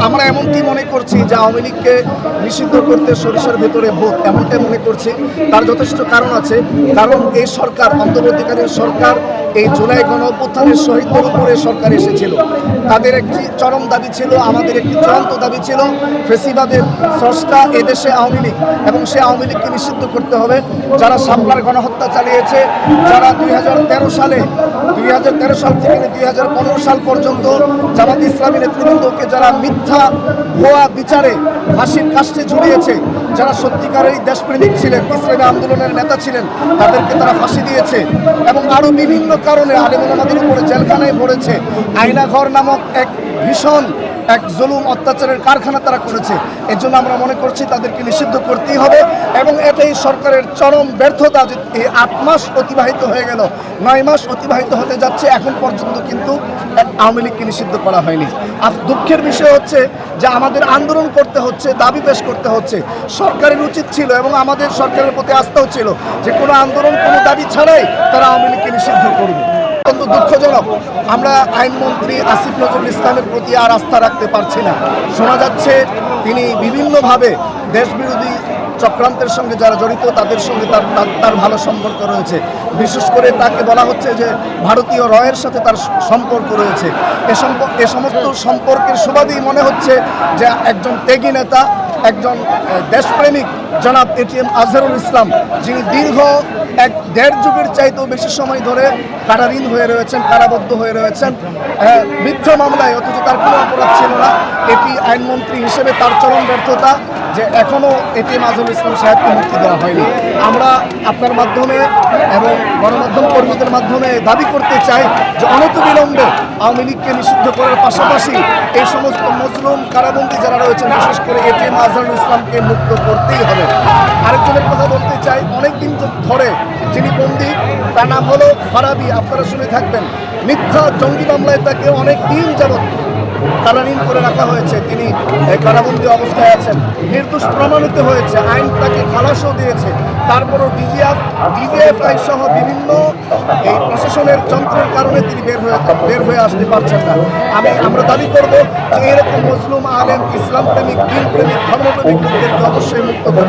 আমরা এমনটি মনে করছি যে আওয়ামী লীগকে নিষিদ্ধ করতে সরিষার ভেতরে ভোট, এমনটাই মনে করছি। তার যথেষ্ট কারণ আছে। কারণ এই সরকার, অন্তর্বর্তীকালীন সরকার, এই জুলাই গণঅভ্যুত্থানের শহীদদের উপরে সরকার এসেছিল। তাদের একটি চরম দাবি ছিল, আমাদের একটি চূড়ান্ত দাবি ছিল, ফেসিবাদের স্রষ্টা এদেশে আওয়ামী লীগ, এবং সে আওয়ামী লীগকে নিষিদ্ধ করতে হবে। যারা শাপলার গণহত্যা চালিয়েছে, যারা 2013 সাল থেকে 2015 সাল পর্যন্ত জামাত ইসলামী নেতৃবৃন্দকে যারা মিথ্যা ভুয়া বিচারে ফাঁসির কাস্টে ঝুলিয়েছে, যারা সত্যিকারেরই দেশপ্রেমিক ছিলেন, ইসলামী আন্দোলনের নেতা ছিলেন, তাদেরকে তারা ফাঁসি দিয়েছে। এবং আরও বিভিন্ন কারণে আলেম ওলামাদের উপরে জেলখানায় ভরেছে। আয়নাঘর নামক এক ভীষণ এক জুলুম অত্যাচারের কারখানা তারা করেছে। এর জন্য আমরা মনে করছি তাদেরকে নিষিদ্ধ করতেই হবে। এবং এটাই সরকারের চরম ব্যর্থতা যে এই 8 মাস অতিবাহিত হয়ে গেল, 9 মাস অতিবাহিত হতে যাচ্ছে, এখন পর্যন্ত কিন্তু আওয়ামী লীগকে নিষিদ্ধ করা হয়নি। আর দুঃখের বিষয় হচ্ছে যে আমাদের আন্দোলন করতে হচ্ছে, দাবি পেশ করতে হচ্ছে। সরকারের উচিত ছিল এবং আমাদের সরকারের প্রতি আস্থাও ছিল যে কোনো আন্দোলন, কোনো দাবি ছাড়াই তারা আওয়ামী লীগকে নিষিদ্ধ করবে। অত্যন্ত দুঃখজনক, আমরা আইনমন্ত্রী আসিফ নজরুল ইসলামের প্রতি আর আস্থা রাখতে পারছি না। শোনা যাচ্ছে তিনি বিভিন্নভাবে দেশবিরোধী চক্রান্তের সঙ্গে যারা জড়িত তাদের সঙ্গে তার ভালো সম্পর্ক রয়েছে। বিশেষ করে তাকে বলা হচ্ছে যে ভারতীয় রয়ের সাথে তার সম্পর্ক রয়েছে। এ সমস্ত সম্পর্কের সুবাদেই মনে হচ্ছে যে একজন ত্যাগী নেতা, একজন দেশপ্রেমিক জনাব এটিএম আজহারুল ইসলাম, যিনি দীর্ঘ 1.5 যুগের চাইতেও বেশি সময় ধরে কারারীণ হয়ে রয়েছেন, কারাবদ্ধ হয়ে রয়েছেন মিথ্যা মামলায়, অথচ তার কোনো অপরাধ ছিল না। এটি আইনমন্ত্রী হিসেবে তার চরম ব্যর্থতা যে এখনও এটিএম আজহারুল ইসলাম সাহেবকে মুক্তি দেওয়া হয়নি। আমরা আপনার মাধ্যমে এবং গণমাধ্যম কর্মীদের মাধ্যমে দাবি করতে চাই যে অনতিবিলম্বে আওয়ামী লীগকে নিষিদ্ধ করার পাশাপাশি এই সমস্ত মজলুম কারাবন্দী যারা রয়েছেন, বিশেষ করে এটিএম আজহারুল ইসলামকে মুক্ত করতেই হবে। আরেকজনের কথা বলতে চাই, অনেকদিন ধরে যিনি বন্দী, তার নাম হলো ফারাবি, আপনারা শুনে থাকবেন। মিথ্যা জঙ্গি মামলায় তাকে অনেক দিন যাবৎ কারারীণ করে রাখা হয়েছে। তিনি কারাবন্দী অবস্থায় আছেন, নির্দোষ প্রমাণিত হয়েছে, আইন তাকে খালাসও দিয়েছে। তারপরও ডিজিএফআই সহ বিভিন্ন এই প্রশাসনের যন্ত্রের কারণে তিনি বের হয়ে আসতে পারছেন না। আমরা দাবি করব যে এরকম মুসলিম আলেম, ইসলাম প্রেমিক, দিন প্রেমিক, ধর্মপ্রেমিক লোকদেরকে অবশ্যই মুক্ত করবে।